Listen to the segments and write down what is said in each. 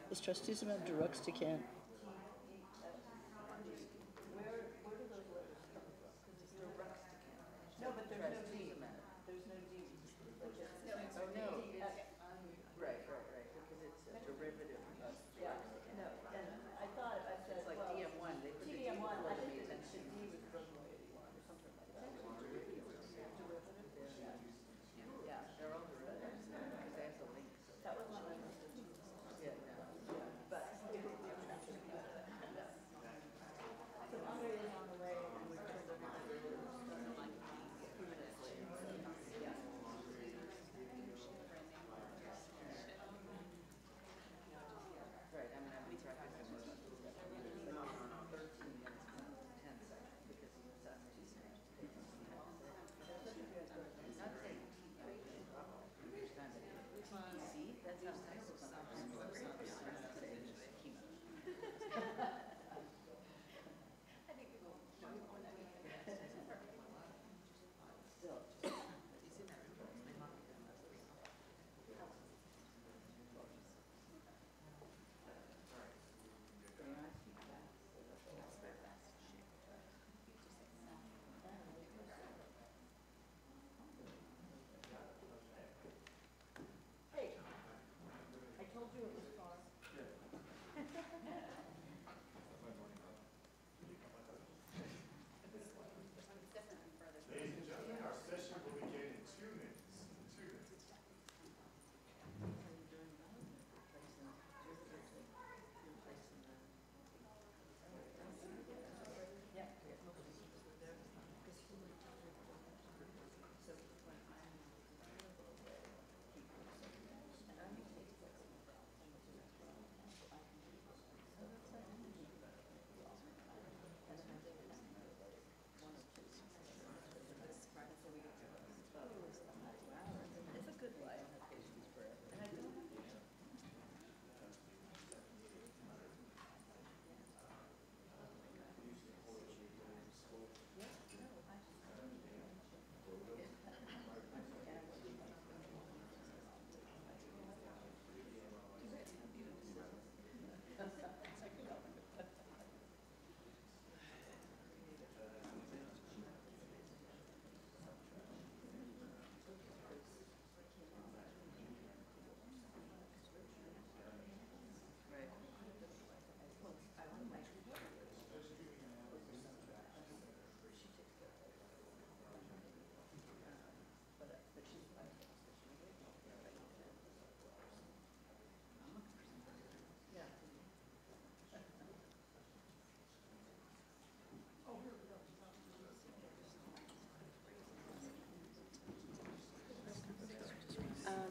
Is trastuzumab deruxtecan? No, but there's no D. There's no D. Oh, no. Right, because it's a derivative of. Yeah, no, and I thought, I said, it's like DM1, they put the DM1, I think the D was bromelain 81 or something like that. Derivative? Yeah, they're all derivatives, because they have the links. That was my language. Yeah, no, but. So Andre is on the way, and we're going to like a few minutes later. Yeah. Right, I mean, I've been practicing most of this stuff. But 13 minutes, 10 seconds, because of the Sazituzumab. Not saying each time, but see, that sounds nice.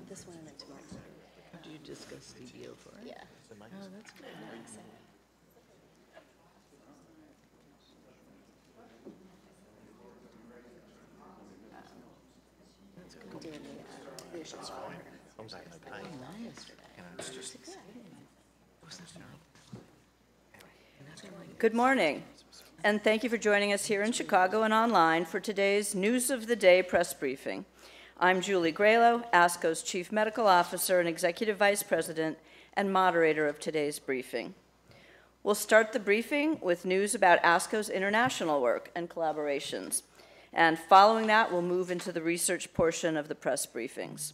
This one and tomorrow. Do you discuss DBO for it? Yeah. Oh, that's good. That's good. I'm doing the visions for her. Oh, nice. And it's just Good morning, and thank you for joining us here in Chicago and online for today's News of the Day press briefing. I'm Julie Graylow, ASCO's Chief Medical Officer and Executive Vice President and moderator of today's briefing. We'll start the briefing with news about ASCO's international work and collaborations. And following that, we'll move into the research portion of the press briefings.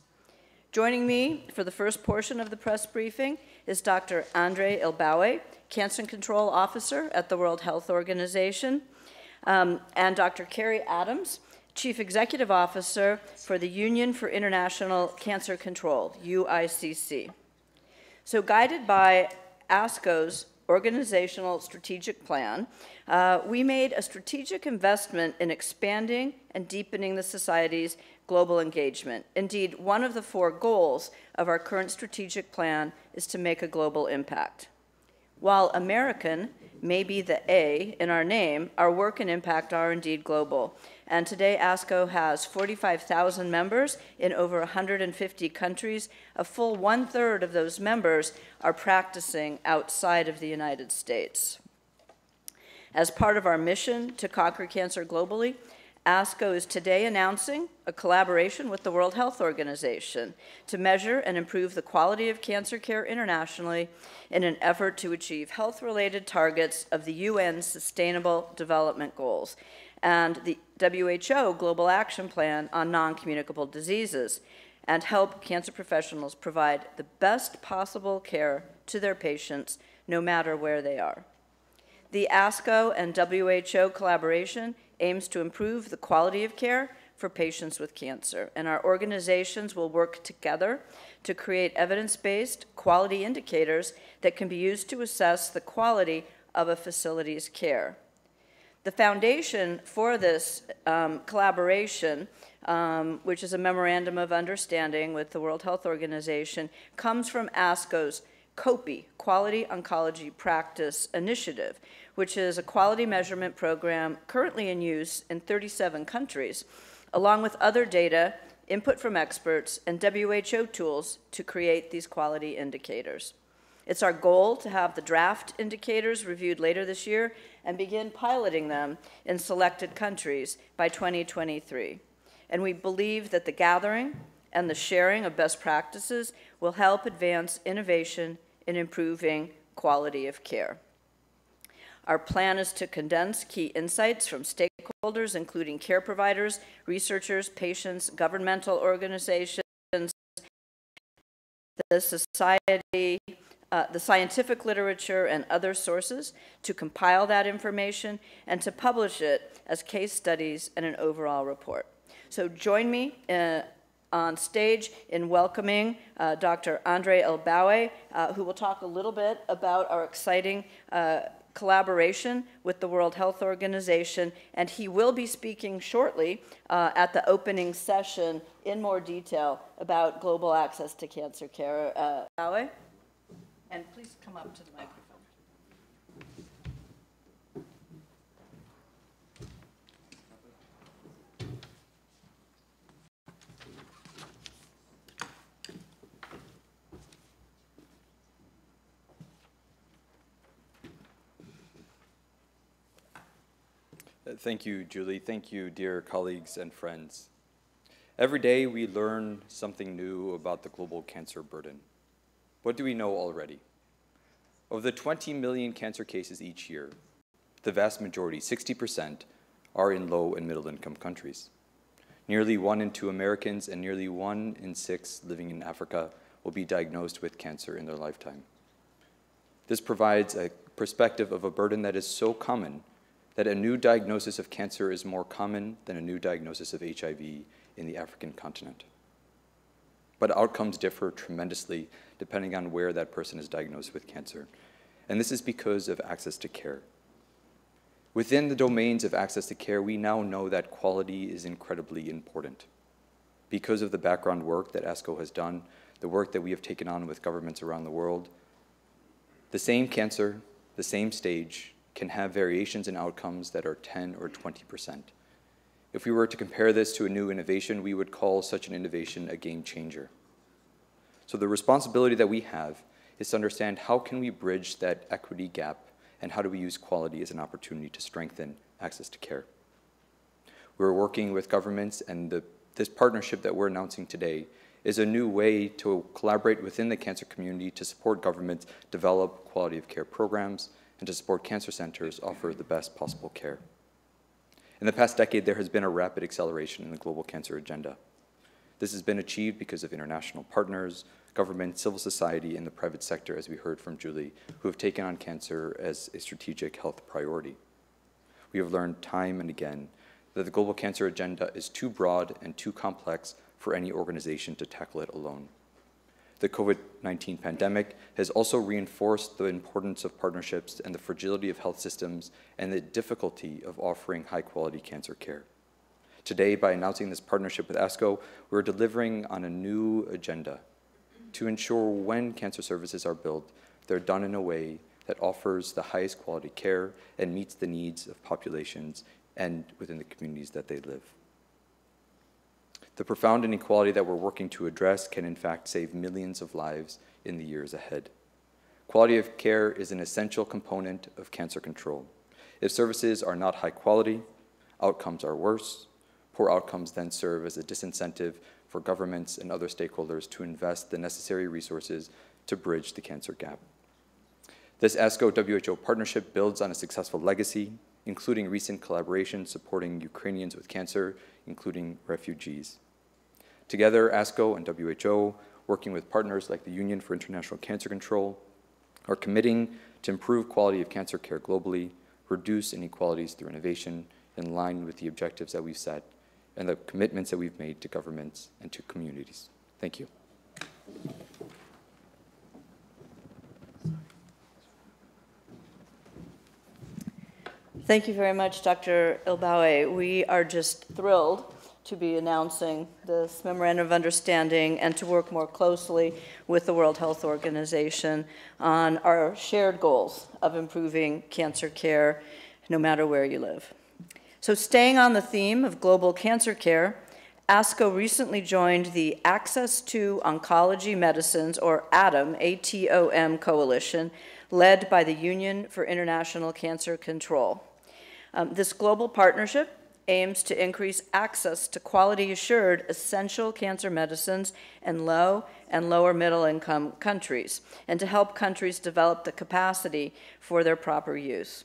Joining me for the first portion of the press briefing is Dr. Andre Elbaway, Cancer Control Officer at the World Health Organization, and Dr. Carrie Adams, Chief Executive Officer for the Union for International Cancer Control, UICC. So guided by ASCO's organizational strategic plan, we made a strategic investment in expanding and deepening the Society's global engagement. Indeed, one of the 4 goals of our current strategic plan is to make a global impact. While American may be the A in our name, our work and impact are indeed global. And today, ASCO has 45,000 members in over 150 countries. A full 1/3 of those members are practicing outside of the United States. As part of our mission to conquer cancer globally, ASCO is today announcing a collaboration with the World Health Organization to measure and improve the quality of cancer care internationally in an effort to achieve health-related targets of the UN's Sustainable Development Goals and the WHO Global Action Plan on Non-Communicable Diseases, and help cancer professionals provide the best possible care to their patients, no matter where they are. The ASCO and WHO collaboration aims to improve the quality of care for patients with cancer, and our organizations will work together to create evidence-based quality indicators that can be used to assess the quality of a facility's care. The foundation for this collaboration, which is a memorandum of understanding with the World Health Organization, comes from ASCO's COPI, Quality Oncology Practice Initiative, which is a quality measurement program currently in use in 37 countries, along with other data, input from experts, and WHO tools to create these quality indicators. It's our goal to have the draft indicators reviewed later this year and begin piloting them in selected countries by 2023. And we believe that the gathering and the sharing of best practices will help advance innovation in improving quality of care. Our plan is to condense key insights from stakeholders, including care providers, researchers, patients, governmental organizations, the society, the scientific literature, and other sources, to compile that information and to publish it as case studies and an overall report. So join me on stage in welcoming Dr. Andre Elbaway, who will talk a little bit about our exciting collaboration with the World Health Organization, and he will be speaking shortly at the opening session in more detail about global access to cancer care. Elbaway, and please come up to the microphone. Thank you, Julie. Thank you, dear colleagues and friends. Every day we learn something new about the global cancer burden. What do we know already? Of the 20 million cancer cases each year, the vast majority, 60%, are in low and middle income countries. Nearly 1 in 2 Americans and nearly 1 in 6 living in Africa will be diagnosed with cancer in their lifetime. This provides a perspective of a burden that is so common that a new diagnosis of cancer is more common than a new diagnosis of HIV in the African continent. But outcomes differ tremendously depending on where that person is diagnosed with cancer. And this is because of access to care. Within the domains of access to care, we now know that quality is incredibly important. Because of the background work that ASCO has done, the work that we have taken on with governments around the world, the same cancer, the same stage, can have variations in outcomes that are 10 or 20%. If we were to compare this to a new innovation, we would call such an innovation a game changer. So the responsibility that we have is to understand how can we bridge that equity gap and how do we use quality as an opportunity to strengthen access to care. We're working with governments, and this partnership that we're announcing today is a new way to collaborate within the cancer community to support governments develop quality of care programs and to support cancer centers offer the best possible care. In the past decade, there has been a rapid acceleration in the global cancer agenda. This has been achieved because of international partners, government, civil society, and the private sector, as we heard from Julie, who have taken on cancer as a strategic health priority. We have learned time and again that the global cancer agenda is too broad and too complex for any organization to tackle it alone. The COVID-19 pandemic has also reinforced the importance of partnerships and the fragility of health systems and the difficulty of offering high-quality cancer care. Today, by announcing this partnership with ASCO, we're delivering on a new agenda to ensure when cancer services are built, they're done in a way that offers the highest quality care and meets the needs of populations and within the communities that they live. The profound inequality that we're working to address can in fact save millions of lives in the years ahead. Quality of care is an essential component of cancer control. If services are not high quality, outcomes are worse, Poor outcomes then serve as a disincentive for governments and other stakeholders to invest the necessary resources to bridge the cancer gap. This ASCO-WHO partnership builds on a successful legacy, including recent collaboration supporting Ukrainians with cancer, including refugees. Together, ASCO and WHO, working with partners like the Union for International Cancer Control, are committing to improve quality of cancer care globally, reduce inequalities through innovation, in line with the objectives that we've set and the commitments that we've made to governments and to communities. Thank you. Thank you very much, Dr. Elbaway. We are just thrilled to be announcing this Memorandum of Understanding and to work more closely with the World Health Organization on our shared goals of improving cancer care no matter where you live. So staying on the theme of global cancer care, ASCO recently joined the Access to Oncology Medicines, or ATOM, A-T-O-M coalition, led by the Union for International Cancer Control. This global partnership aims to increase access to quality-assured essential cancer medicines in low and lower middle-income countries, and to help countries develop the capacity for their proper use.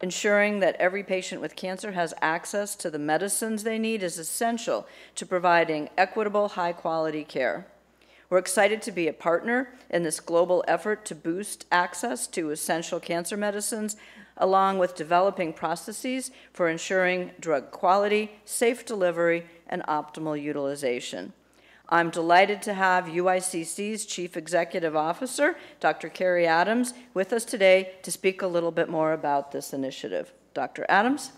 Ensuring that every patient with cancer has access to the medicines they need is essential to providing equitable, high-quality care. We're excited to be a partner in this global effort to boost access to essential cancer medicines, along with developing processes for ensuring drug quality, safe delivery, and optimal utilization. I'm delighted to have UICC's Chief Executive Officer, Dr. Carrie Adams, with us today to speak a little bit more about this initiative. Dr. Adams?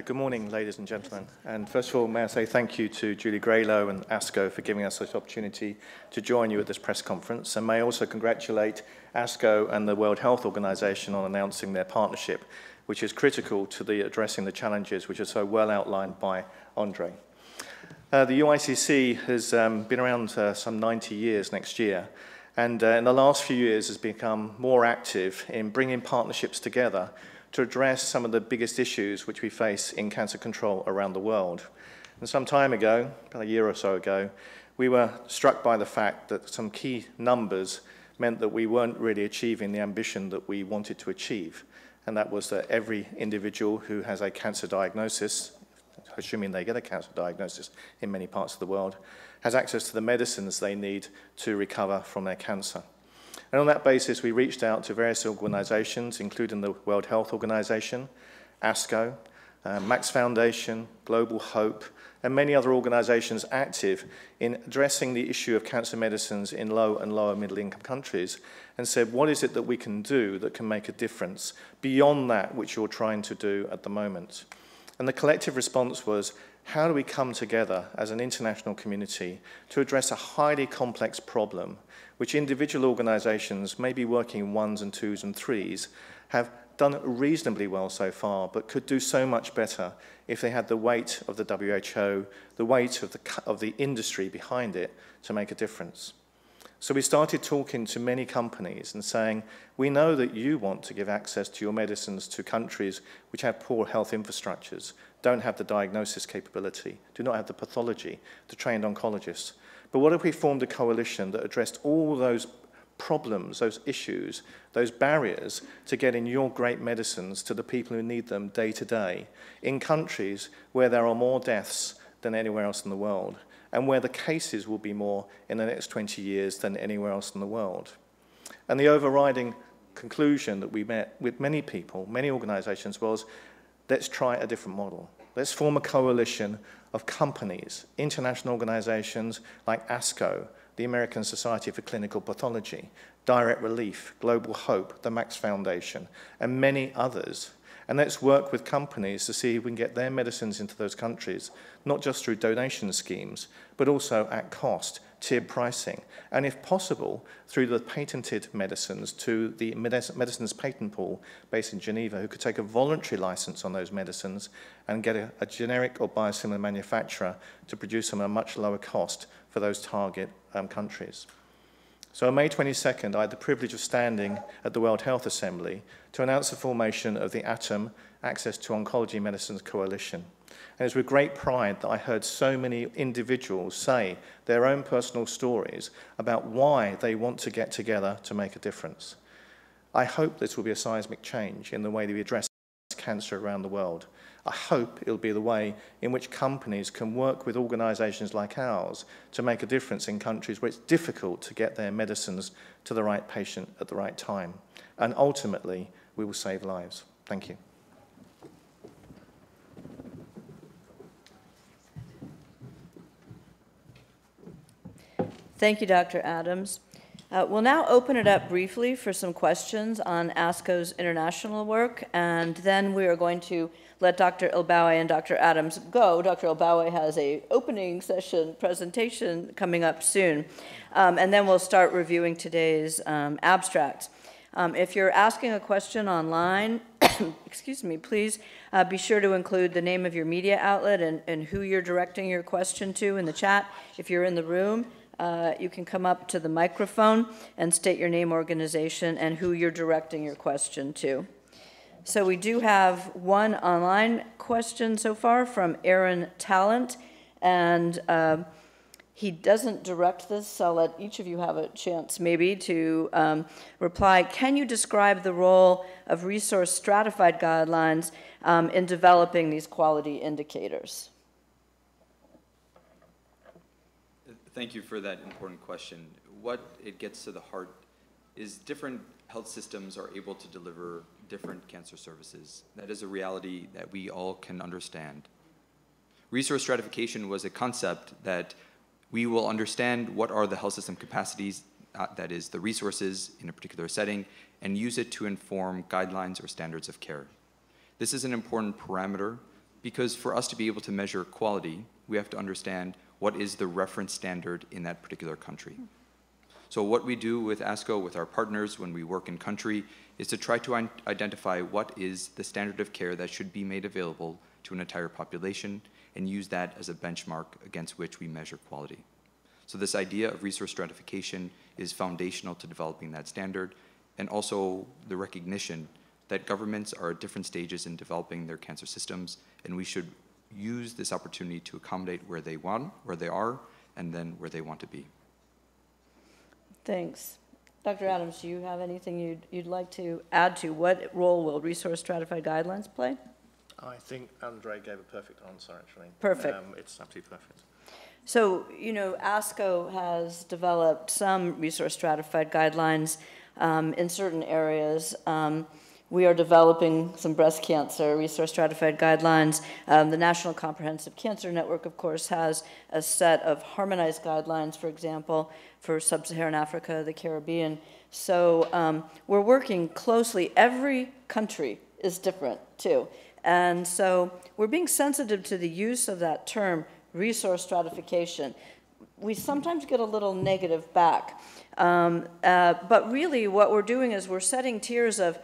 Good morning, ladies and gentlemen. And first of all, may I say thank you to Julie Graylow and ASCO for giving us this opportunity to join you at this press conference. And may I also congratulate ASCO and the World Health Organization on announcing their partnership, which is critical to addressing the challenges which are so well outlined by Andre. The UICC has been around some 90 years next year, and in the last few years has become more active in bringing partnerships together to address some of the biggest issues which we face in cancer control around the world. And some time ago, about a year or so ago, we were struck by the fact that some key numbers meant that we weren't really achieving the ambition that we wanted to achieve. And that was that every individual who has a cancer diagnosis, assuming they get a cancer diagnosis in many parts of the world, has access to the medicines they need to recover from their cancer. And on that basis, we reached out to various organizations, including the World Health Organization, ASCO, Max Foundation, Global Hope, and many other organizations active in addressing the issue of cancer medicines in low and lower middle-income countries, and said, what is it that we can do that can make a difference beyond that which you're trying to do at the moment? And the collective response was, how do we come together as an international community to address a highly complex problem which individual organizations, maybe working in ones and twos and threes, have done reasonably well so far, but could do so much better if they had the weight of the WHO, the weight of the industry behind it to make a difference. So we started talking to many companies and saying, we know that you want to give access to your medicines to countries which have poor health infrastructures, don't have the diagnosis capability, do not have the pathology, the trained oncologists. But what if we formed a coalition that addressed all those problems, those issues, those barriers to getting your great medicines to the people who need them day to day in countries where there are more deaths than anywhere else in the world, and where the cases will be more in the next 20 years than anywhere else in the world. And the overriding conclusion that we met with many people, many organizations, was, let's try a different model. Let's form a coalition of companies, international organizations like ASCO, the American Society for Clinical Pathology, Direct Relief, Global Hope, the Max Foundation, and many others. And let's work with companies to see if we can get their medicines into those countries, not just through donation schemes, but also at cost, tiered pricing, and if possible, through the patented medicines to the Medicines Patent Pool based in Geneva, who could take a voluntary license on those medicines and get a generic or biosimilar manufacturer to produce them at a much lower cost for those target countries. So on May 22nd, I had the privilege of standing at the World Health Assembly to announce the formation of the ATOM, Access to Oncology Medicines Coalition. And it's with great pride that I heard so many individuals say their own personal stories about why they want to get together to make a difference. I hope this will be a seismic change in the way that we address cancer around the world. I hope it'll be the way in which companies can work with organisations like ours to make a difference in countries where it's difficult to get their medicines to the right patient at the right time. And ultimately, we will save lives. Thank you. Thank you, Dr. Adams. We'll now open it up briefly for some questions on ASCO's international work, and then we are going to let Dr. Elbaway and Dr. Adams go. Dr. Elbaway has an opening session presentation coming up soon, and then we'll start reviewing today's abstracts. If you're asking a question online, excuse me, please be sure to include the name of your media outlet and who you're directing your question to in the chat. If you're in the room, you can come up to the microphone and state your name, organization, and who you're directing your question to. So we do have one online question so far from Aaron Talent, and he doesn't direct this, so I'll let each of you have a chance maybe to reply. Can you describe the role of resource stratified guidelines in developing these quality indicators? Thank you for that important question. What it gets to the heart is different health systems are able to deliver different cancer services. That is a reality that we all can understand. Resource stratification was a concept that we will understand what are the health system capacities, that is the resources in a particular setting, and use it to inform guidelines or standards of care. This is an important parameter because for us to be able to measure quality, we have to understand what is the reference standard in that particular country. So what we do with ASCO, with our partners when we work in country, is to try to identify what is the standard of care that should be made available to an entire population and use that as a benchmark against which we measure quality. So this idea of resource stratification is foundational to developing that standard, and also the recognition that governments are at different stages in developing their cancer systems, and we should use this opportunity to accommodate where they are, and then where they want to be. Thanks. Dr. Adams, do you have anything you'd like to add to what role will resource stratified guidelines play? I think Andre gave a perfect answer, actually. Perfect. It's absolutely perfect. So, you know, ASCO has developed some resource stratified guidelines in certain areas. We are developing some breast cancer resource stratified guidelines. The National Comprehensive Cancer Network, of course, has a set of harmonized guidelines, for example, for Sub-Saharan Africa, the Caribbean. So we're working closely. Every country is different, too. And so we're being sensitive to the use of that term, resource stratification. We sometimes get a little negative back. But really what we're doing is we're setting tiers of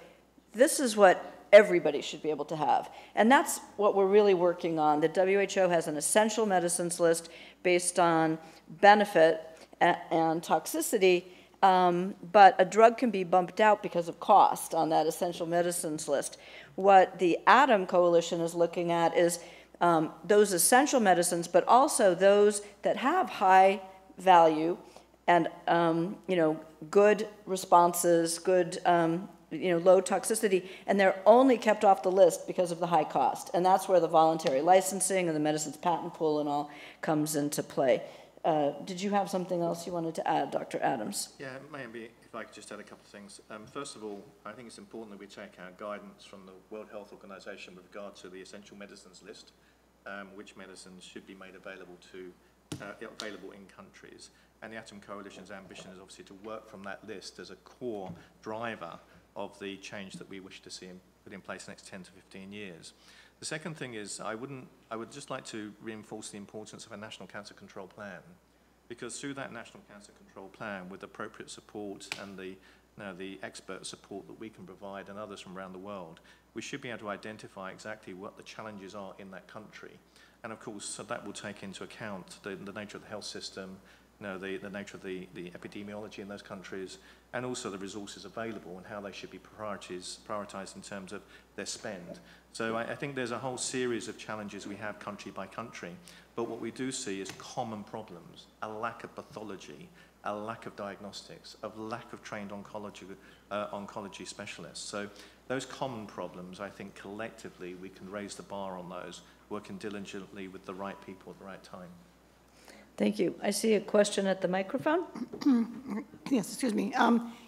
this is what everybody should be able to have. And that's what we're really working on. The WHO has an essential medicines list based on benefit and toxicity, but a drug can be bumped out because of cost on that essential medicines list. What the ATOM coalition is looking at is those essential medicines, but also those that have high value and you know, good responses, good you know, low toxicity, and they're only kept off the list because of the high cost. And that's where the voluntary licensing and the medicines patent pool and all comes into play. Did you have something else you wanted to add, Dr. Adams? Yeah, maybe if I could just add a couple of things. First of all, I think it's important that we take our guidance from the World Health Organization with regard to the essential medicines list, which medicines should be made available in countries. And the ATOM Coalition's ambition is obviously to work from that list as a core driver of the change that we wish to see put in place in the next 10 to 15 years. The second thing is I would just like to reinforce the importance of a national cancer control plan, because through that national cancer control plan, with appropriate support and the expert support that we can provide and others from around the world, we should be able to identify exactly what the challenges are in that country. And of course, so that will take into account the nature of the health system, the nature of the epidemiology in those countries, and also the resources available and how they should be prioritized in terms of their spend. So I think there's a whole series of challenges we have country by country, but what we do see is common problems: a lack of pathology, a lack of diagnostics, a lack of trained oncology specialists. So those common problems, I think collectively we can raise the bar on those, working diligently with the right people at the right time. Thank you. I see a question at the microphone. Yes, excuse me.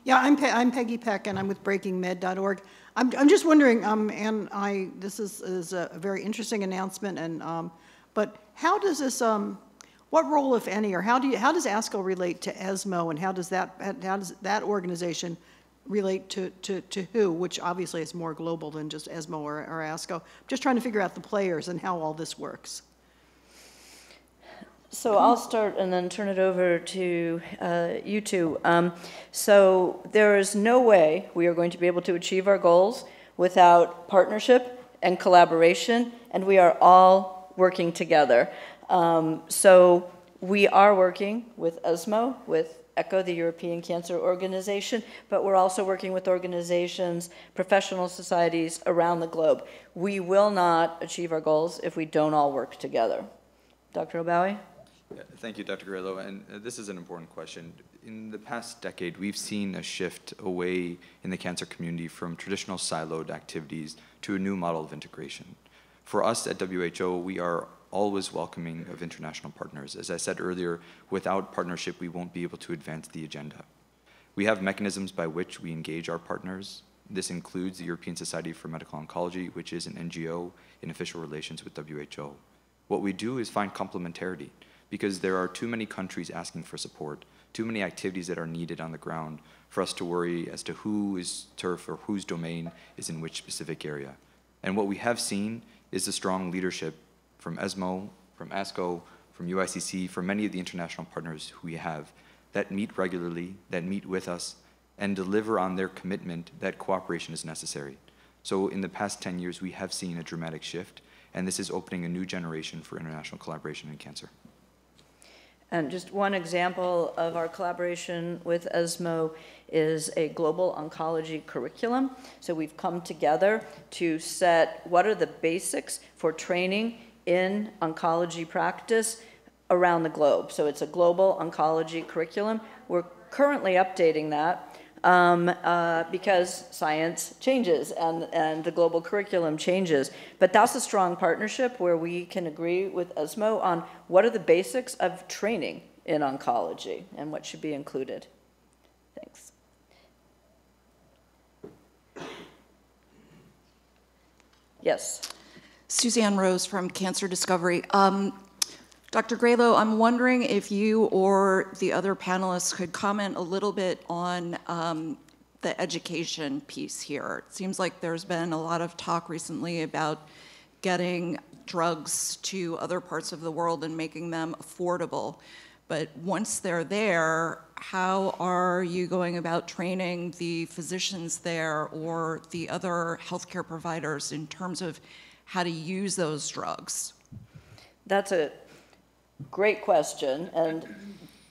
Yeah, I'm Peggy Peck, and I'm with BreakingMed.org. I'm just wondering, and this is a very interesting announcement, and but how does this, what role, if any, or how does ASCO relate to ESMO, and how does that organization relate to who, which obviously is more global than just ESMO or ASCO? I'm just trying to figure out the players and how all this works. So I'll start and then turn it over to you two. So there is no way we are going to be able to achieve our goals without partnership and collaboration, and we are all working together. So we are working with ESMO, with ECHO, the European Cancer Organization, but we're also working with organizations, professional societies around the globe. We will not achieve our goals if we don't all work together. Dr. Elbaway? Yeah, thank you, Dr. Grillo, and this is an important question. In the past decade, we've seen a shift away in the cancer community from traditional siloed activities to a new model of integration. For us at WHO, we are always welcoming of international partners. As I said earlier, without partnership, we won't be able to advance the agenda. We have mechanisms by which we engage our partners. This includes the European Society for Medical Oncology, which is an NGO in official relations with WHO. What we do is find complementarity, because there are too many countries asking for support, too many activities that are needed on the ground for us to worry as to who is turf or whose domain is in which specific area. And what we have seen is the strong leadership from ESMO, from ASCO, from Uicc, from many of the international partners who we have that meet regularly, that meet with us, and deliver on their commitment that cooperation is necessary. So in the past 10 years, we have seen a dramatic shift, and this is opening a new generation for international collaboration in cancer. And just one example of our collaboration with ESMO is a global oncology curriculum. So we've come together to set what are the basics for training in oncology practice around the globe. So it's a global oncology curriculum. We're currently updating that because science changes and the global curriculum changes. But that's a strong partnership where we can agree with ESMO on what are the basics of training in oncology and what should be included. Thanks. Yes. Suzanne Rose from Cancer Discovery. Dr. Graylow, I'm wondering if you or the other panelists could comment a little bit on the education piece here. It seems like there's been a lot of talk recently about getting drugs to other parts of the world and making them affordable. But once they're there, how are you going about training the physicians there or the other healthcare providers in terms of how to use those drugs? That's a great question, and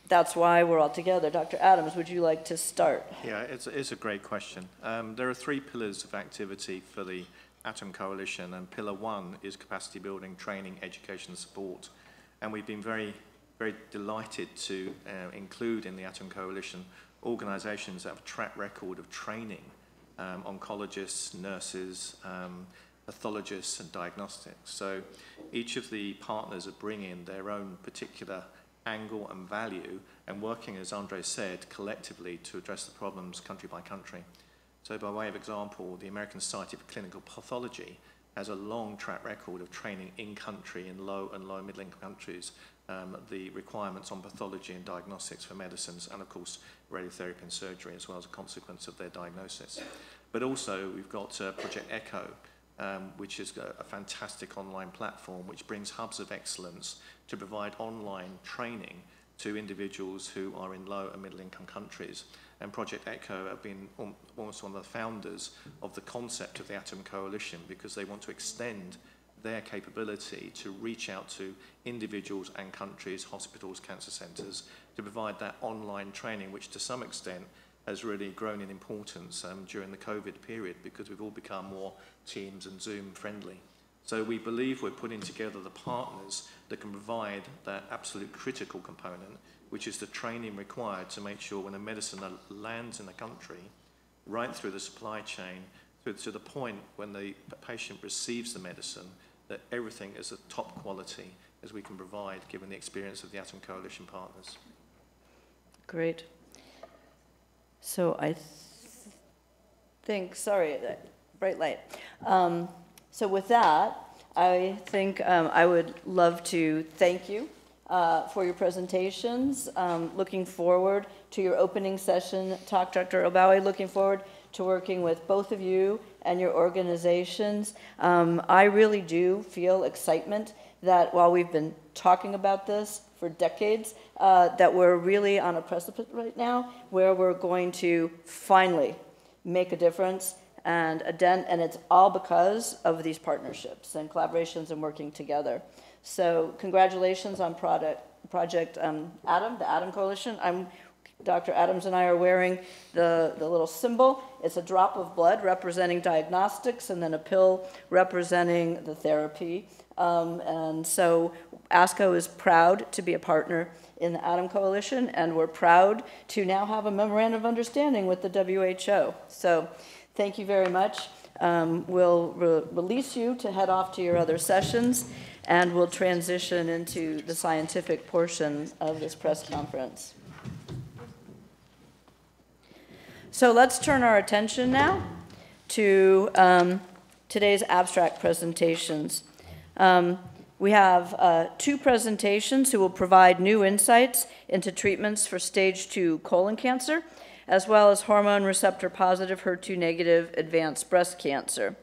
that's why we're all together. Dr. Adams, would you like to start? Yeah, it's a great question. There are 3 pillars of activity for the ATOM Coalition, and pillar 1 is capacity building, training, education, support. And we've been very, very delighted to include in the ATOM Coalition organizations that have a track record of training oncologists, nurses, pathologists and diagnostics. So each of the partners are bringing their own particular angle and value and working, as Andre said, collectively to address the problems country by country. So by way of example, the American Society of Clinical Pathology has a long track record of training in country in low and middle income countries the requirements on pathology and diagnostics for medicines and of course radiotherapy and surgery as well as a consequence of their diagnosis. But also we've got Project ECHO, which is a fantastic online platform which brings hubs of excellence to provide online training to individuals who are in low and middle income countries. And Project ECHO have been almost one of the founders of the concept of the ATOM Coalition because they want to extend their capability to reach out to individuals and countries, hospitals, cancer centres, to provide that online training, which to some extent has really grown in importance during the COVID period, because we've all become more Teams and Zoom friendly. So we believe we're putting together the partners that can provide that absolute critical component, which is the training required to make sure when a medicine lands in a country, right through the supply chain, through to the point when the patient receives the medicine, that everything is of top quality as we can provide, given the experience of the Atom Coalition partners. Great. So I think, sorry, that bright light. So with that, I think I would love to thank you for your presentations. Looking forward to your opening session talk, Dr. Elbaway. Looking forward to working with both of you and your organizations. I really do feel excitement that while we've been talking about this for decades, that we're really on a precipice right now where we're going to finally make a difference and a dent, and it's all because of these partnerships and collaborations and working together. So congratulations on Project Atom, the Atom Coalition. Dr. Adams and I are wearing the little symbol. It's a drop of blood representing diagnostics and then a pill representing the therapy. And so ASCO is proud to be a partner in the Atom Coalition, and we're proud to now have a memorandum of understanding with the WHO. So thank you very much. We'll release you to head off to your other sessions, and we'll transition into the scientific portion of this press conference. So let's turn our attention now to today's abstract presentations. We have two presentations who will provide new insights into treatments for stage 2 colon cancer, as well as hormone receptor positive, HER2 negative advanced breast cancer.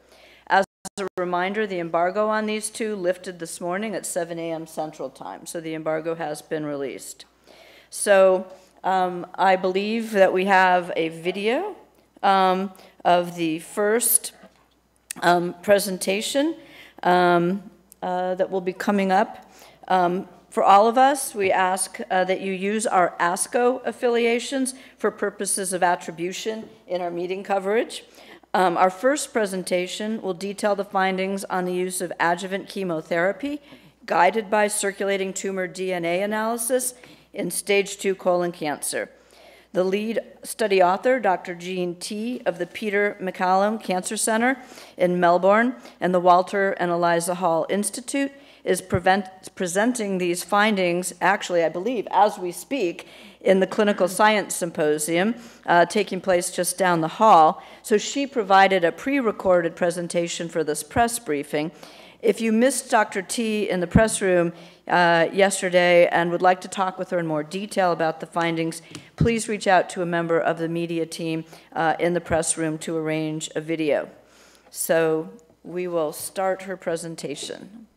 As a reminder, the embargo on these two lifted this morning at 7 a.m. Central Time, so the embargo has been released. So I believe that we have a video of the first presentation that will be coming up. For all of us, we ask that you use our ASCO affiliations for purposes of attribution in our meeting coverage. Our first presentation will detail the findings on the use of adjuvant chemotherapy guided by circulating tumor DNA analysis in stage 2 colon cancer. The lead study author, Dr. Jean T. of the Peter MacCallum Cancer Center in Melbourne and the Walter and Eliza Hall Institute, is presenting these findings, actually, I believe, as we speak, in the Clinical Science Symposium taking place just down the hall. So she provided a pre-recorded presentation for this press briefing. If you missed Dr. T in the press room yesterday and would like to talk with her in more detail about the findings, please reach out to a member of the media team in the press room to arrange a video. So we will start her presentation.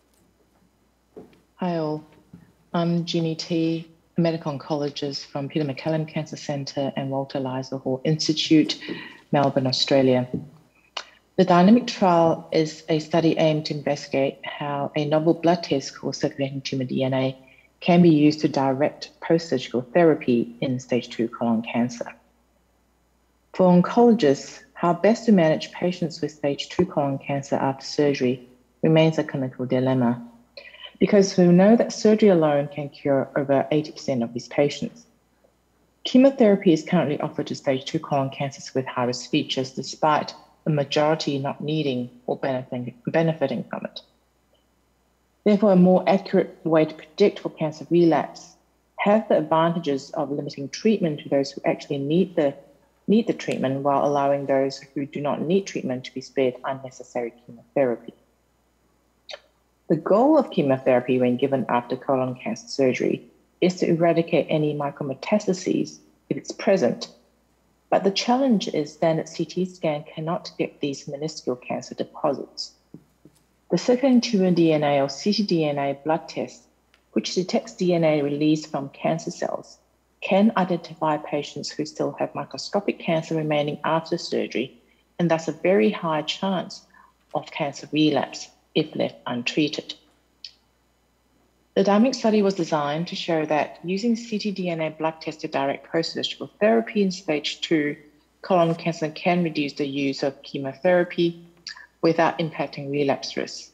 Hi all, I'm Jeannie T, a medical oncologist from Peter MacCallum Cancer Center and Walter Eliza Hall Institute, Melbourne, Australia. The dynamic trial is a study aimed to investigate how a novel blood test called circulating tumor DNA can be used to direct post-surgical therapy in stage 2 colon cancer. For oncologists, how best to manage patients with stage 2 colon cancer after surgery remains a clinical dilemma, because we know that surgery alone can cure over 80% of these patients. Chemotherapy is currently offered to stage 2 colon cancers with high-risk features, despite the majority not needing or benefiting from it. Therefore, a more accurate way to predict for cancer relapse has the advantages of limiting treatment to those who actually need the treatment, while allowing those who do not need treatment to be spared unnecessary chemotherapy. The goal of chemotherapy when given after colon cancer surgery is to eradicate any micrometastases if it's present. But the challenge is standard CT scan cannot detect these minuscule cancer deposits. The circulating tumor DNA or ctDNA blood test, which detects DNA released from cancer cells, can identify patients who still have microscopic cancer remaining after surgery, and thus a very high chance of cancer relapse, if left untreated. The dynamic study was designed to show that using ctDNA blood test to direct post-surgical therapy in stage 2 colon cancer can reduce the use of chemotherapy without impacting relapse risk.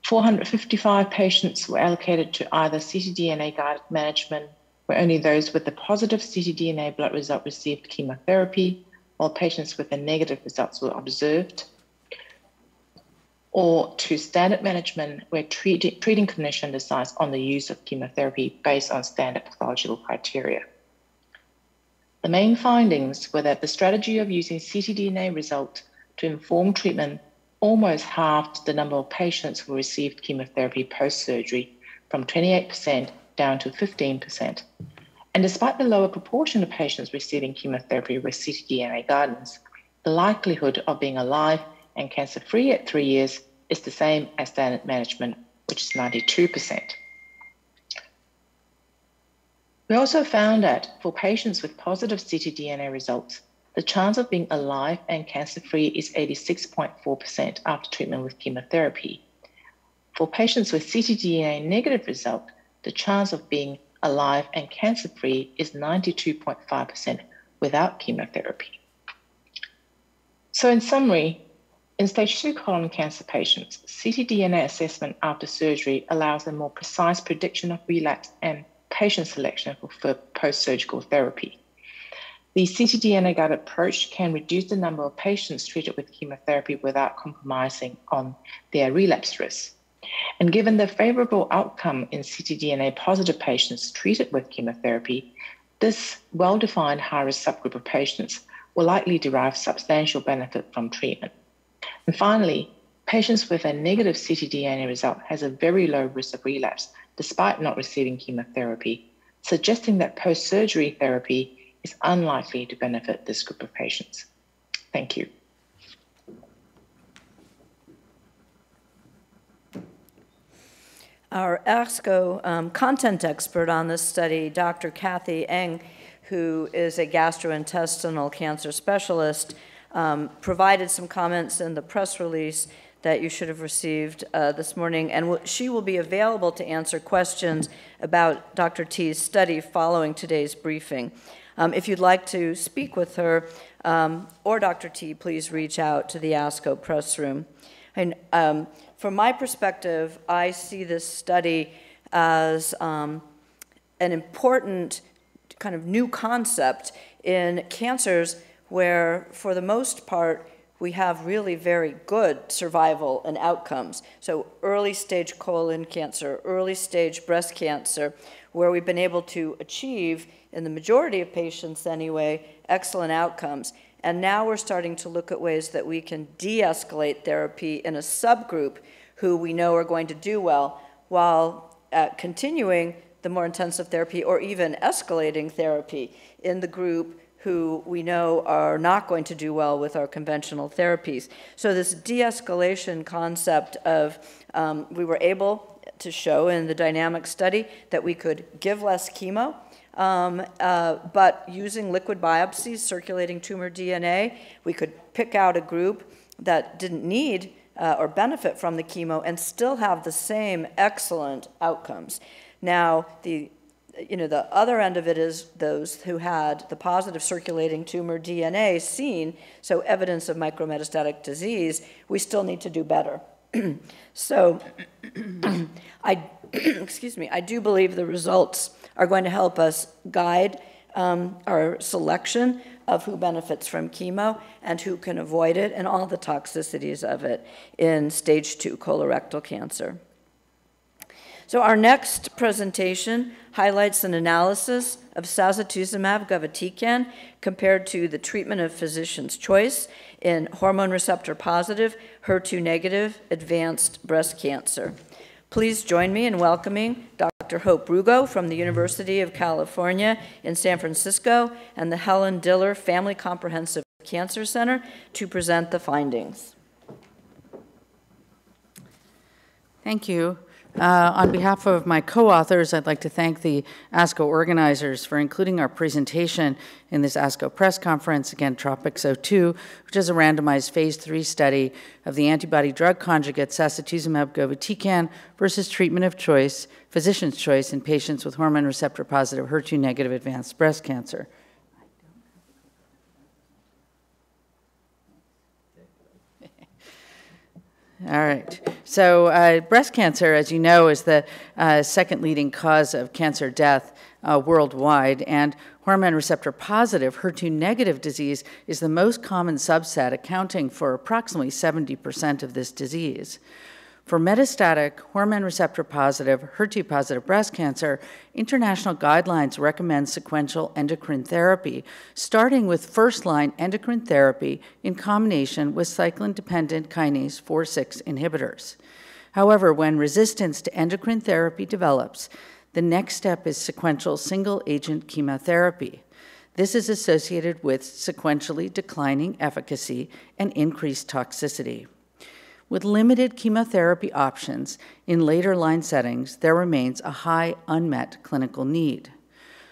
455 patients were allocated to either ctDNA-guided management, where only those with the positive ctDNA blood result received chemotherapy, while patients with the negative results were observed, or to standard management, where treating clinician decides on the use of chemotherapy based on standard pathological criteria. The main findings were that the strategy of using ctDNA result to inform treatment almost halved the number of patients who received chemotherapy post-surgery from 28% down to 15%. And despite the lower proportion of patients receiving chemotherapy with ctDNA guidance, the likelihood of being alive and cancer-free at 3 years is the same as standard management, which is 92%. We also found that for patients with positive ctDNA results, the chance of being alive and cancer-free is 86.4% after treatment with chemotherapy. For patients with ctDNA negative result, the chance of being alive and cancer-free is 92.5% without chemotherapy. So in summary, in stage 2 colon cancer patients, ctDNA assessment after surgery allows a more precise prediction of relapse and patient selection for post-surgical therapy. The ctDNA-guided approach can reduce the number of patients treated with chemotherapy without compromising on their relapse risk. And given the favorable outcome in ctDNA-positive patients treated with chemotherapy, this well-defined high-risk subgroup of patients will likely derive substantial benefit from treatment. And finally, patients with a negative ctDNA result has a very low risk of relapse despite not receiving chemotherapy, suggesting that post-surgery therapy is unlikely to benefit this group of patients. Thank you. Our ASCO content expert on this study, Dr. Kathy Eng, who is a gastrointestinal cancer specialist, provided some comments in the press release that you should have received this morning, and she will be available to answer questions about Dr. T's study following today's briefing. If you'd like to speak with her or Dr. T, please reach out to the ASCO press room. And from my perspective, I see this study as an important kind of new concept in cancers where, for the most part, we have really very good survival and outcomes. So early stage colon cancer, early stage breast cancer, where we've been able to achieve, in the majority of patients anyway, excellent outcomes. And now we're starting to look at ways that we can de-escalate therapy in a subgroup who we know are going to do well, while continuing the more intensive therapy or even escalating therapy in the group who we know are not going to do well with our conventional therapies. So this de-escalation concept of, we were able to show in the dynamic study that we could give less chemo, but using liquid biopsies, circulating tumor DNA, we could pick out a group that didn't need or benefit from the chemo and still have the same excellent outcomes. Now, the other end of it is those who had the positive circulating tumor DNA seen, so evidence of micrometastatic disease, we still need to do better. So excuse me, I do believe the results are going to help us guide our selection of who benefits from chemo and who can avoid it and all the toxicities of it in stage 2 colorectal cancer. So our next presentation highlights an analysis of sazituzumab govitecan compared to the treatment of physician's choice in hormone receptor positive, HER2 negative advanced breast cancer. Please join me in welcoming Dr. Hope Rugo from the University of California in San Francisco and the Helen Diller Family Comprehensive Cancer Center to present the findings. Thank you. On behalf of my co-authors, I'd like to thank the ASCO organizers for including our presentation in this ASCO press conference, again, TROPICS-02, which is a randomized phase 3 study of the antibody drug conjugate Sazituzumab govitecan versus treatment of choice, physician's choice, in patients with hormone receptor positive, HER2 negative advanced breast cancer. All right. So breast cancer, as you know, is the second leading cause of cancer death worldwide, and hormone receptor positive, HER2 negative disease is the most common subset, accounting for approximately 70% of this disease. For metastatic hormone receptor positive, HER2 positive breast cancer, international guidelines recommend sequential endocrine therapy, starting with first-line endocrine therapy in combination with cyclin-dependent kinase 4/6 inhibitors. However, when resistance to endocrine therapy develops, the next step is sequential single-agent chemotherapy. This is associated with sequentially declining efficacy and increased toxicity. With limited chemotherapy options in later line settings, there remains a high unmet clinical need.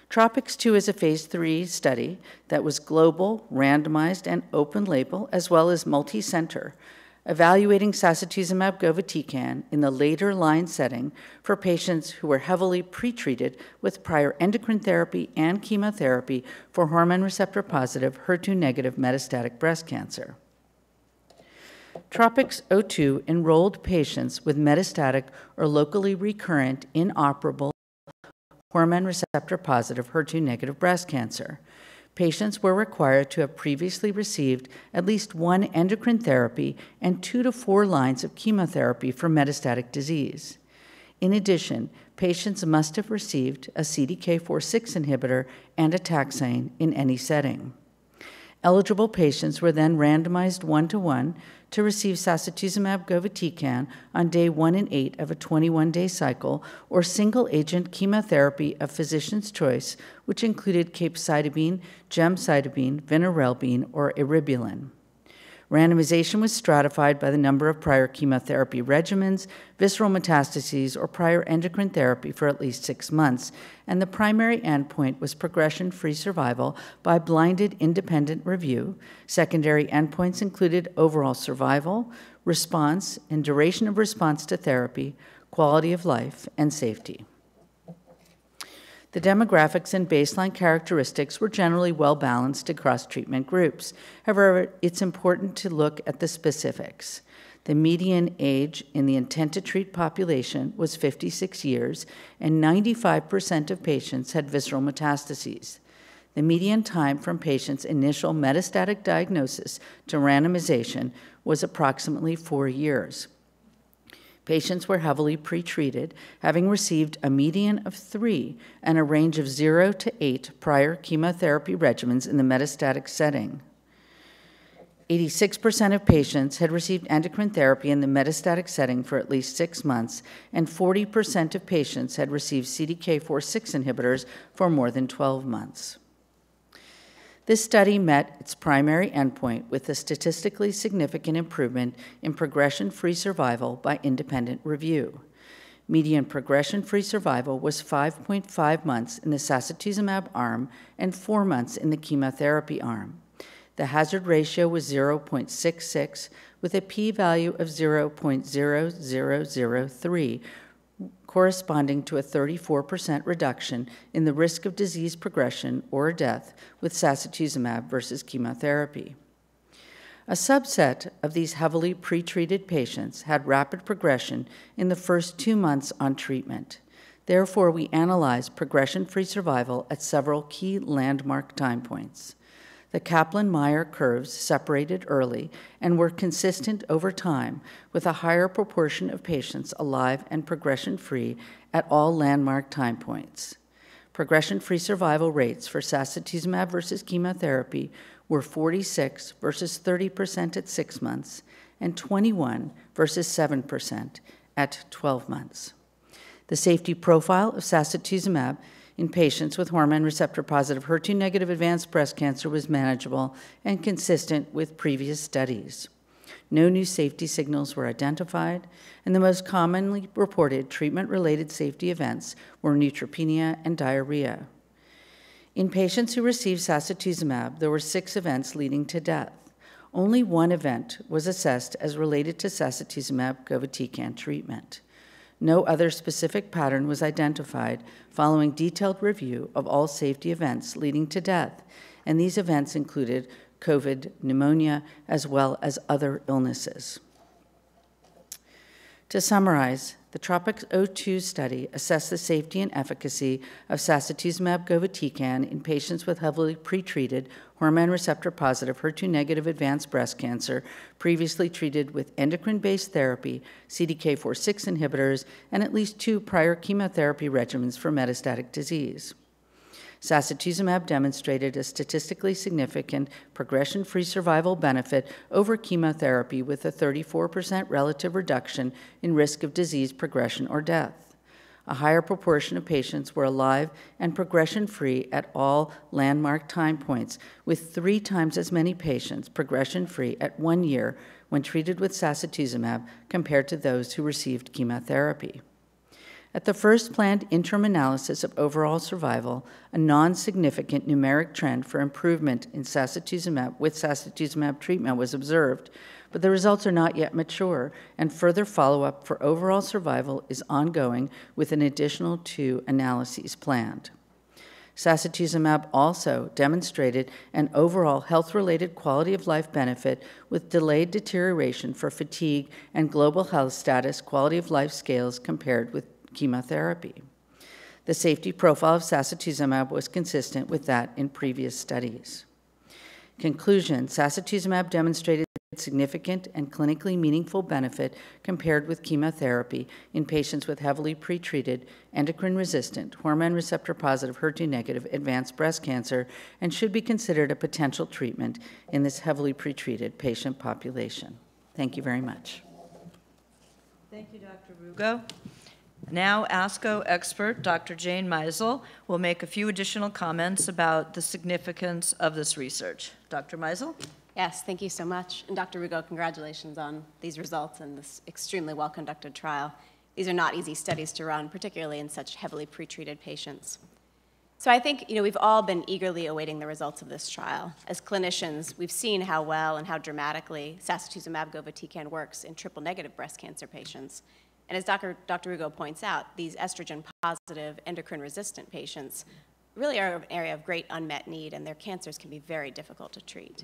TROPICS-02 is a phase 3 study that was global, randomized, and open label, as well as multi-center, evaluating Sazituzumab govitecan in the later line setting for patients who were heavily pretreated with prior endocrine therapy and chemotherapy for hormone receptor positive, HER2 negative metastatic breast cancer. TROPICS-02 enrolled patients with metastatic or locally recurrent inoperable hormone receptor positive HER2 negative breast cancer. Patients were required to have previously received at least one endocrine therapy and 2 to 4 lines of chemotherapy for metastatic disease. In addition, patients must have received a CDK4/6 inhibitor and a taxane in any setting. Eligible patients were then randomized 1-to-1 to receive Sazituzumab govitecan on day 1 and 8 of a 21-day cycle, or single-agent chemotherapy of physician's choice, which included capecitabine, gemcitabine, vinorelbine, or eribulin. Randomization was stratified by the number of prior chemotherapy regimens, visceral metastases, or prior endocrine therapy for at least 6 months, and the primary endpoint was progression-free survival by blinded independent review. Secondary endpoints included overall survival, response and duration of response to therapy, quality of life, and safety. The demographics and baseline characteristics were generally well-balanced across treatment groups. However, it's important to look at the specifics. The median age in the intent-to-treat population was 56 years, and 95% of patients had visceral metastases. The median time from patients' initial metastatic diagnosis to randomization was approximately 4 years. Patients were heavily pretreated, having received a median of 3 and a range of 0 to 8 prior chemotherapy regimens in the metastatic setting. 86% of patients had received endocrine therapy in the metastatic setting for at least 6 months, and 40% of patients had received CDK4/6 inhibitors for more than 12 months. This study met its primary endpoint with a statistically significant improvement in progression-free survival by independent review. Median progression-free survival was 5.5 months in the Sazituzumab arm and 4 months in the chemotherapy arm. The hazard ratio was 0.66 with a p-value of 0.0003, corresponding to a 34% reduction in the risk of disease progression or death with Sazituzumab versus chemotherapy. A subset of these heavily pretreated patients had rapid progression in the first 2 months on treatment. Therefore, we analyzed progression-free survival at several key landmark time points. The Kaplan-Meier curves separated early and were consistent over time, with a higher proportion of patients alive and progression-free at all landmark time points. Progression-free survival rates for Sazituzumab versus chemotherapy were 46 versus 30% at 6 months and 21 versus 7% at 12 months. The safety profile of Sazituzumab in patients with hormone receptor positive HER2 negative advanced breast cancer was manageable and consistent with previous studies. No new safety signals were identified, and the most commonly reported treatment-related safety events were neutropenia and diarrhea. In patients who received sacituzumab, there were 6 events leading to death. Only 1 event was assessed as related to sacituzumab govitecan treatment. No other specific pattern was identified following detailed review of all safety events leading to death, and these events included COVID pneumonia as well as other illnesses. To summarize, the TROPICS-02 study assessed the safety and efficacy of sacituzumab govitecan in patients with heavily pretreated hormone receptor-positive, HER2-negative advanced breast cancer previously treated with endocrine-based therapy, CDK4/6 inhibitors, and at least 2 prior chemotherapy regimens for metastatic disease. Sacituzumab demonstrated a statistically significant progression-free survival benefit over chemotherapy with a 34% relative reduction in risk of disease progression or death. A higher proportion of patients were alive and progression-free at all landmark time points, with 3 times as many patients progression-free at 1 year when treated with sacituzumab compared to those who received chemotherapy. At the first planned interim analysis of overall survival, a non-significant numeric trend for improvement in sacituzumab treatment was observed, but the results are not yet mature, and further follow-up for overall survival is ongoing with an additional 2 analyses planned. Sacituzumab also demonstrated an overall health-related quality of life benefit with delayed deterioration for fatigue and global health status quality of life scales compared with chemotherapy. The safety profile of sacituzumab was consistent with that in previous studies. Conclusion, sacituzumab demonstrated significant and clinically meaningful benefit compared with chemotherapy in patients with heavily pretreated, endocrine-resistant, hormone receptor-positive, HER2-negative advanced breast cancer and should be considered a potential treatment in this heavily pretreated patient population. Thank you very much. Thank you, Dr. Rugo. Now, ASCO expert Dr. Jane Mizel will make a few additional comments about the significance of this research. Dr. Mizel? Yes, thank you so much. And Dr. Rugo, congratulations on these results and this extremely well-conducted trial. These are not easy studies to run, particularly in such heavily pretreated patients. So I think, we've all been eagerly awaiting the results of this trial. As clinicians, we've seen how well and how dramatically sacituzumab govitecan works in triple-negative breast cancer patients. And as Dr. Rugo points out, these estrogen-positive, endocrine-resistant patients really are an area of great unmet need, and their cancers can be very difficult to treat.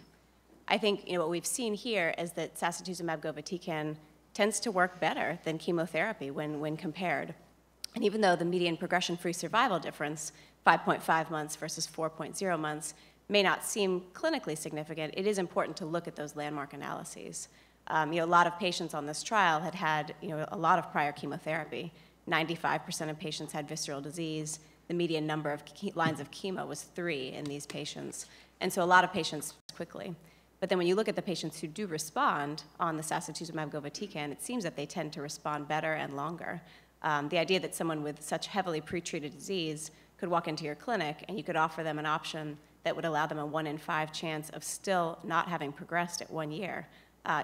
I think what we've seen here is that sacituzumab govitecan tends to work better than chemotherapy when compared. And even though the median progression-free survival difference, 5.5 months versus 4.0 months, may not seem clinically significant, it is important to look at those landmark analyses. A lot of patients on this trial had a lot of prior chemotherapy. 95% of patients had visceral disease. The median number of lines of chemo was 3 in these patients. And so a lot of patients quickly. But then when you look at the patients who do respond on the sacituzumab govitecan, it seems that they tend to respond better and longer. The idea that someone with such heavily pretreated disease could walk into your clinic and you could offer them an option that would allow them a 1 in 5 chance of still not having progressed at 1 year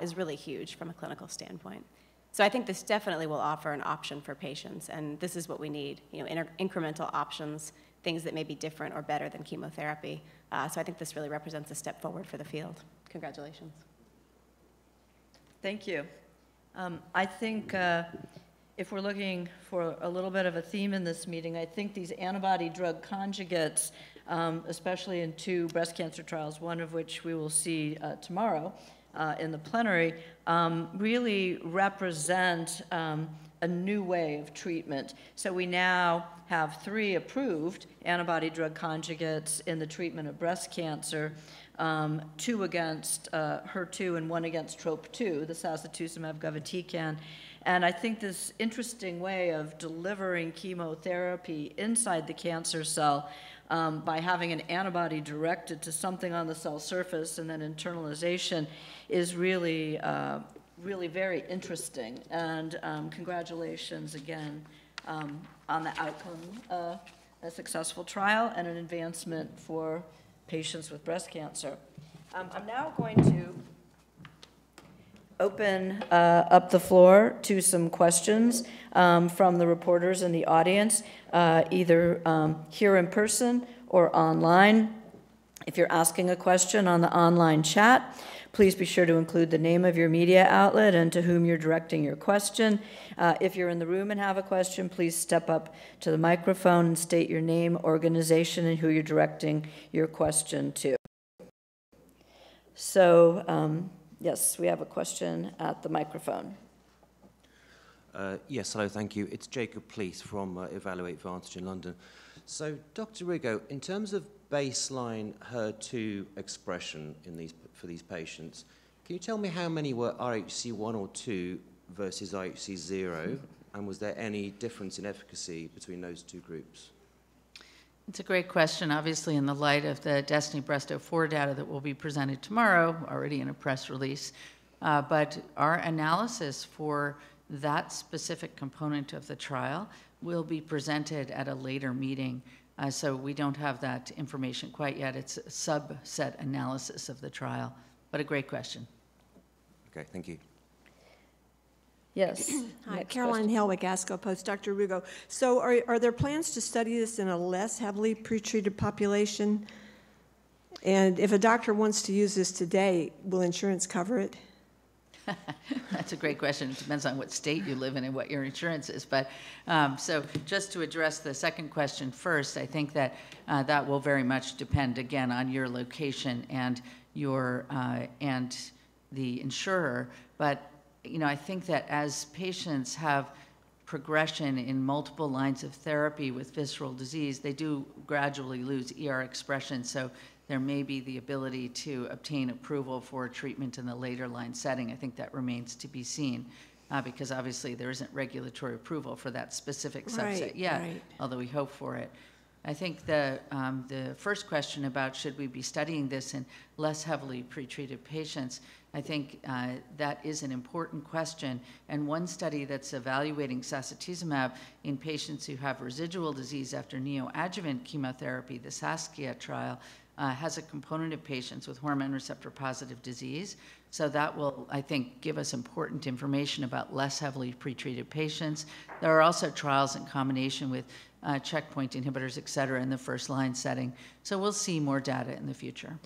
is really huge from a clinical standpoint. So I think this definitely will offer an option for patients, and this is what we need, incremental options, things that may be different or better than chemotherapy. So I think this really represents a step forward for the field. Congratulations. Thank you. I think if we're looking for a little bit of a theme in this meeting, I think these antibody drug conjugates, especially in 2 breast cancer trials, one of which we will see tomorrow, in the plenary, really represent a new way of treatment. So we now have 3 approved antibody drug conjugates in the treatment of breast cancer, 2 against HER2 and 1 against TROP2, the sacituzumab govitecan. And I think this interesting way of delivering chemotherapy inside the cancer cell by having an antibody directed to something on the cell surface and then internalization is really, really very interesting. And congratulations again on the outcome of a successful trial and an advancement for patients with breast cancer. I'm now going to open up the floor to some questions from the reporters in the audience, either here in person or online. If you're asking a question on the online chat, please be sure to include the name of your media outlet and to whom you're directing your question. If you're in the room and have a question, please step up to the microphone and state your name, organization, and who you're directing your question to. So, yes, we have a question at the microphone. Yes, hello, thank you. It's Jacob Pleece from Evaluate Vantage in London. So, Dr. Rigo, in terms of baseline HER2 expression for these patients, can you tell me how many were IHC 1 or 2 versus IHC 0, and was there any difference in efficacy between those two groups? It's a great question, obviously, in the light of the Destiny Breast 04 data that will be presented tomorrow, already in a press release. But our analysis for that specific component of the trial will be presented at a later meeting. So we don't have that information quite yet. It's a subset analysis of the trial, but a great question. Okay, thank you. Yes. Hi, Caroline Helwig, ASCO Post. Dr. Rigo, so are there plans to study this in a less heavily pretreated population? And if a doctor wants to use this today, will insurance cover it? That's a great question. It depends on what state you live in and what your insurance is. But so just to address the second question first, I think that that will very much depend, again, on your location and your and the insurer. But I think that as patients have progression in multiple lines of therapy with visceral disease, they do gradually lose ER expression. So there may be the ability to obtain approval for treatment in the later line setting. I think that remains to be seen because obviously there isn't regulatory approval for that specific subset yet, although we hope for it. I think the first question about should we be studying this in less heavily pretreated patients, I think that is an important question. And one study that's evaluating Sazituzumab in patients who have residual disease after neoadjuvant chemotherapy, the Saskia trial, has a component of patients with hormone receptor positive disease. So that will, I think, give us important information about less heavily pretreated patients. There are also trials in combination with checkpoint inhibitors, et cetera, in the first line setting. So we'll see more data in the future.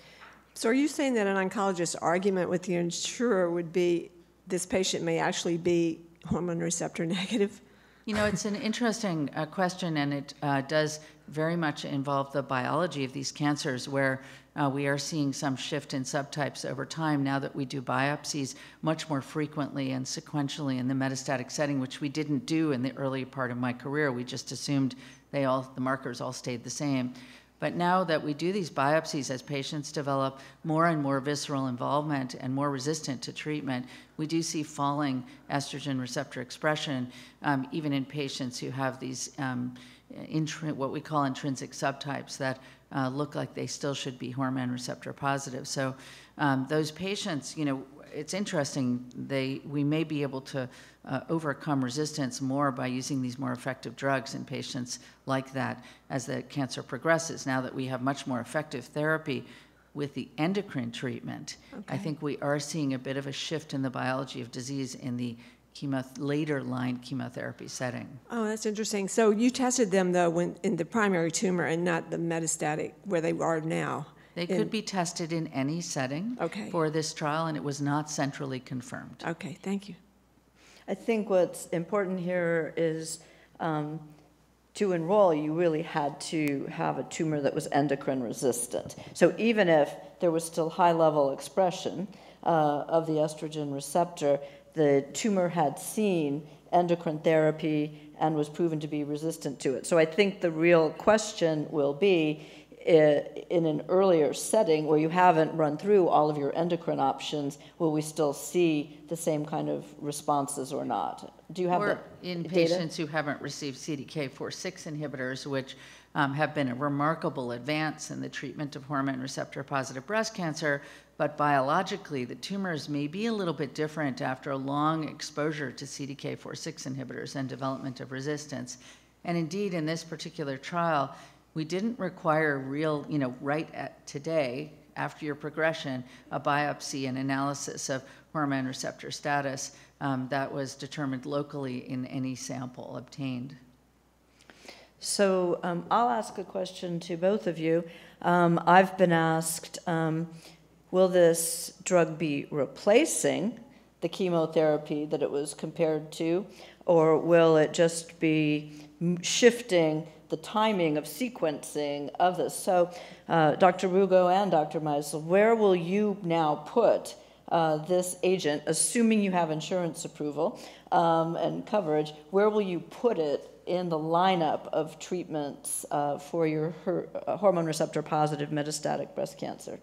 So are you saying that an oncologist's argument with the insurer would be this patient may actually be hormone receptor negative? It's an interesting question, and it does very much involve the biology of these cancers, where we are seeing some shift in subtypes over time now that we do biopsies much more frequently and sequentially in the metastatic setting, which we didn't do in the early part of my career. We just assumed the markers all stayed the same. But now that we do these biopsies as patients develop more and more visceral involvement and more resistant to treatment, we do see falling estrogen receptor expression, even in patients who have these what we call intrinsic subtypes that look like they still should be hormone receptor positive. So those patients, it's interesting, we may be able to overcome resistance more by using these more effective drugs in patients like that as the cancer progresses. Now that we have much more effective therapy with the endocrine treatment, I think we are seeing a bit of a shift in the biology of disease in the later line chemotherapy setting. Oh, that's interesting. So you tested them, though, in the primary tumor and not the metastatic where they are now? They could be tested in any setting for this trial, and it was not centrally confirmed. Okay, thank you. I think what's important here is to enroll, you really had to have a tumor that was endocrine resistant. So even if there was still high level expression of the estrogen receptor, the tumor had seen endocrine therapy and was proven to be resistant to it. So I think the real question will be, in an earlier setting where you haven't run through all of your endocrine options, will we still see the same kind of responses or not? Do you have or the in data? Patients who haven't received CDK4/6 inhibitors, which have been a remarkable advance in the treatment of hormone receptor positive breast cancer, but biologically the tumors may be a little bit different after a long exposure to CDK4/6 inhibitors and development of resistance. And indeed, in this particular trial, we didn't require real, right at today, after your progression, a biopsy and analysis of hormone receptor status that was determined locally in any sample obtained. So I'll ask a question to both of you. I've been asked, will this drug be replacing the chemotherapy that it was compared to, or will it just be shifting the timing of sequencing of this? So Dr. Rugo and Dr. Mizel, where will you now put this agent, assuming you have insurance approval and coverage, where will you put it in the lineup of treatments for your hormone receptor positive metastatic breast cancer?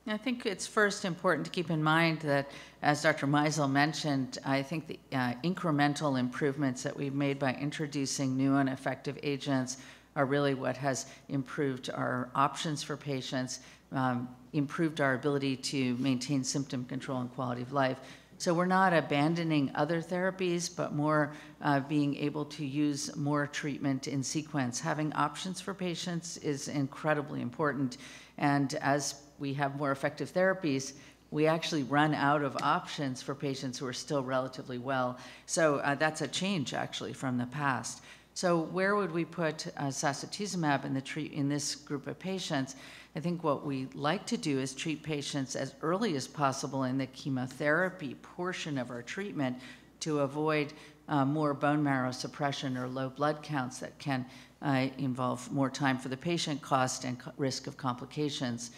I think it's first important to keep in mind that, as Dr. Mizel mentioned, I think the incremental improvements that we've made by introducing new and effective agents are really what has improved our options for patients, improved our ability to maintain symptom control and quality of life. So we're not abandoning other therapies, but more being able to use more treatment in sequence. Having options for patients is incredibly important. And as we have more effective therapies, we actually run out of options for patients who are still relatively well. So that's a change, actually, from the past. So where would we put Sazituzumab in this group of patients? I think what we like to do is treat patients as early as possible in the chemotherapy portion of our treatment to avoid more bone marrow suppression or low blood counts that can involve more time for the patient, cost, and risk of complications.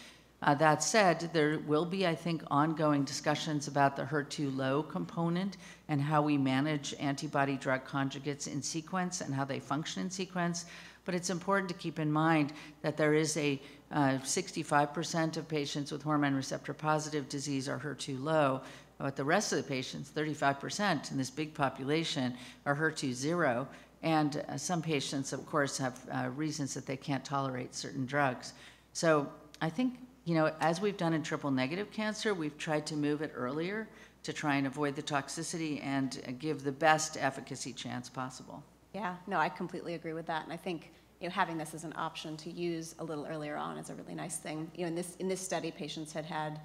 That said, there will be, I think, ongoing discussions about the HER2 low component and how we manage antibody drug conjugates in sequence and how they function in sequence. But it's important to keep in mind that there is a 65% of patients with hormone receptor positive disease are HER2 low, but the rest of the patients, 35% in this big population, are HER2 zero. And some patients, of course, have reasons that they can't tolerate certain drugs. So I think, you know, as we've done in triple negative cancer, we've tried to move it earlier to try and avoid the toxicity and give the best efficacy chance possible. Yeah, no, I completely agree with that. And I think, you know, having this as an option to use a little earlier on is a really nice thing. You know, in this study, patients had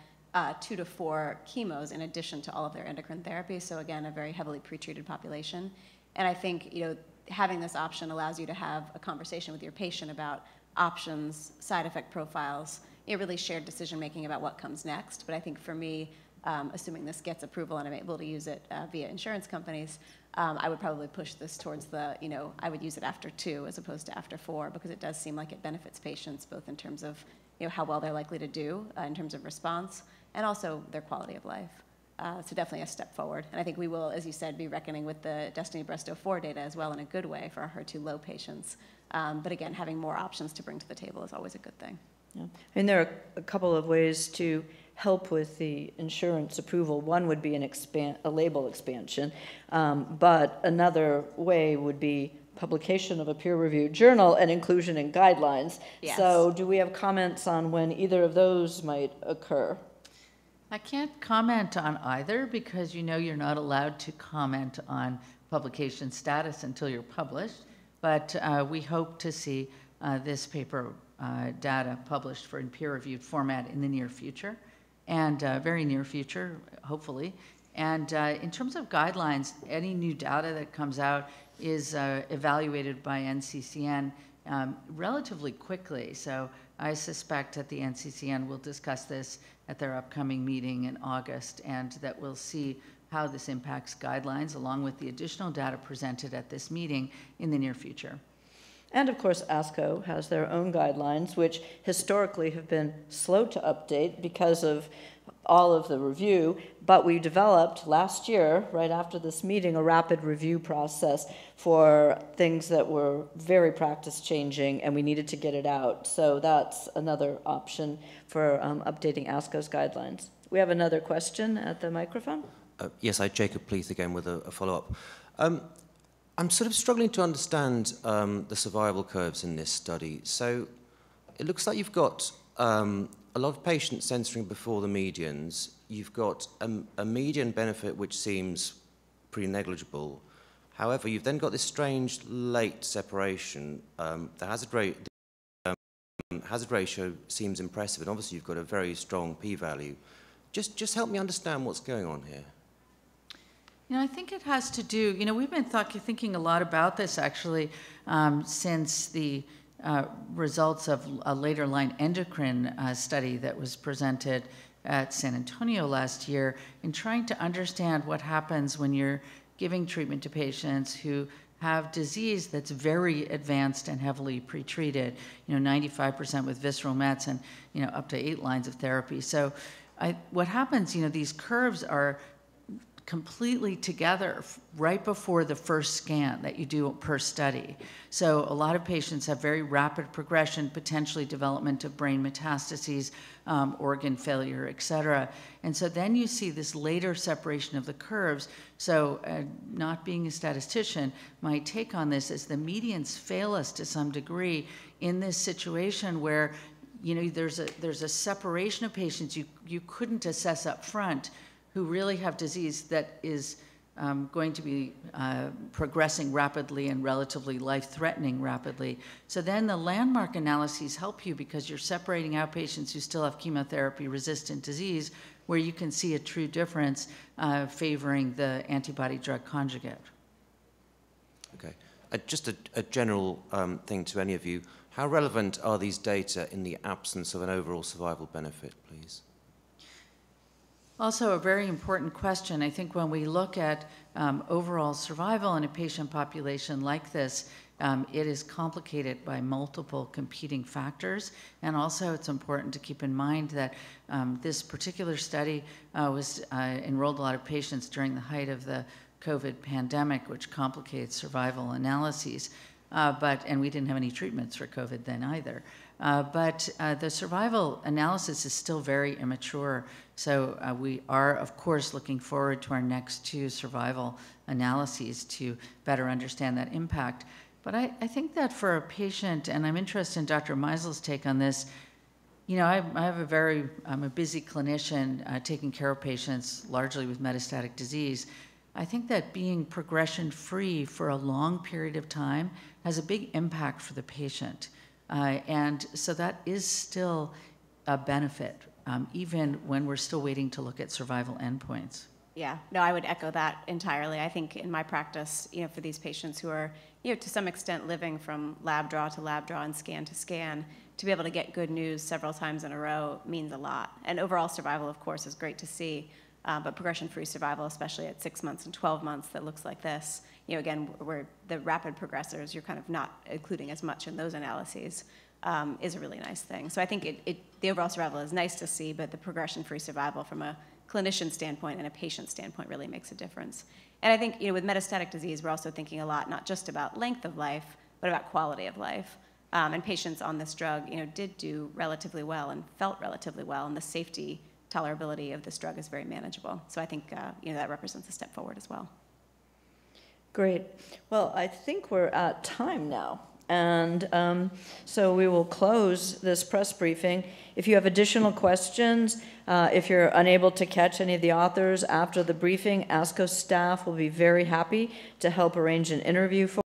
2 to 4 chemos in addition to all of their endocrine therapy. So again, a very heavily pretreated population. And I think, you know, having this option allows you to have a conversation with your patient about options, side effect profiles, really shared decision-making about what comes next. But I think for me, assuming this gets approval and I'm able to use it via insurance companies, I would probably push this towards the, you know, I would use it after 2 as opposed to after 4, because it does seem like it benefits patients both in terms of, you know, how well they're likely to do in terms of response and also their quality of life. So definitely a step forward. And I think we will, as you said, be reckoning with the Destiny Breast 04 data as well in a good way for our HER2 low patients. But again, having more options to bring to the table is always a good thing. Yeah. I mean, there are a couple of ways to help with the insurance approval. One would be a label expansion, but another way would be publication of a peer-reviewed journal and inclusion in guidelines. Yes. So do we have comments on when either of those might occur? I can't comment on either because you know you're not allowed to comment on publication status until you're published, but we hope to see this paper data published in peer-reviewed format in the near future, and very near future, hopefully. And in terms of guidelines, any new data that comes out is evaluated by NCCN relatively quickly. So I suspect that the NCCN will discuss this at their upcoming meeting in August, and that we'll see how this impacts guidelines along with the additional data presented at this meeting in the near future. And of course, ASCO has their own guidelines, which historically have been slow to update because of all of the review, but we developed last year, right after this meeting, a rapid review process for things that were very practice-changing, and we needed to get it out. So that's another option for updating ASCO's guidelines. We have another question at the microphone. Yes, Jacob Pleath again with a follow-up. I'm sort of struggling to understand the survival curves in this study. So it looks like you've got a lot of patients censoring before the medians. You've got a median benefit which seems pretty negligible. However, you've then got this strange late separation that has a great hazard ratio seems impressive, and obviously you've got a very strong p-value. Just help me understand what's going on here. I think it has to do, we've been thinking a lot about this actually since the results of a later line endocrine study that was presented at San Antonio last year, in trying to understand what happens when you're giving treatment to patients who have disease that's very advanced and heavily pretreated, 95% with visceral mets and, up to 8 lines of therapy. So what happens, these curves are completely together right before the first scan that you do per study. So a lot of patients have very rapid progression, potentially development of brain metastases, organ failure, et cetera. And so then you see this later separation of the curves. So not being a statistician, my take on this is the medians fail us to some degree in this situation where there's a separation of patients you couldn't assess up front, who really have disease that is going to be progressing rapidly and relatively life-threatening rapidly. So then the landmark analyses help you because you're separating out patients who still have chemotherapy-resistant disease, where you can see a true difference favoring the antibody drug conjugate. Okay. Just a general thing to any of you. How relevant are these data in the absence of an overall survival benefit, please? Also a very important question. I think when we look at overall survival in a patient population like this, it is complicated by multiple competing factors. And also it's important to keep in mind that this particular study enrolled a lot of patients during the height of the COVID pandemic, which complicates survival analyses. And we didn't have any treatments for COVID then either. But the survival analysis is still very immature. So we are, of course, looking forward to our next 2 survival analyses to better understand that impact. But I think that for a patient, and I'm interested in Dr. Mizel's take on this, I'm a busy clinician taking care of patients largely with metastatic disease. I think that being progression-free for a long period of time has a big impact for the patient. And so that is still a benefit, even when we're still waiting to look at survival endpoints. Yeah, no, I would echo that entirely. I think in my practice, for these patients who are, to some extent living from lab draw to lab draw and scan to scan, to be able to get good news several times in a row means a lot. And overall survival, of course, is great to see. But progression-free survival, especially at 6 months and 12 months that looks like this, again, where the rapid progressors, you're kind of not including as much in those analyses, is a really nice thing. So I think the overall survival is nice to see, but the progression-free survival from a clinician standpoint and a patient standpoint really makes a difference. And I think, with metastatic disease, we're also thinking a lot, not just about length of life, but about quality of life. And patients on this drug, did do relatively well and felt relatively well, and the safety tolerability of this drug is very manageable. So I think that represents a step forward as well. Great. Well, I think we're at time now. And so we will close this press briefing. If you have additional questions, if you're unable to catch any of the authors after the briefing, ASCO staff will be very happy to help arrange an interview for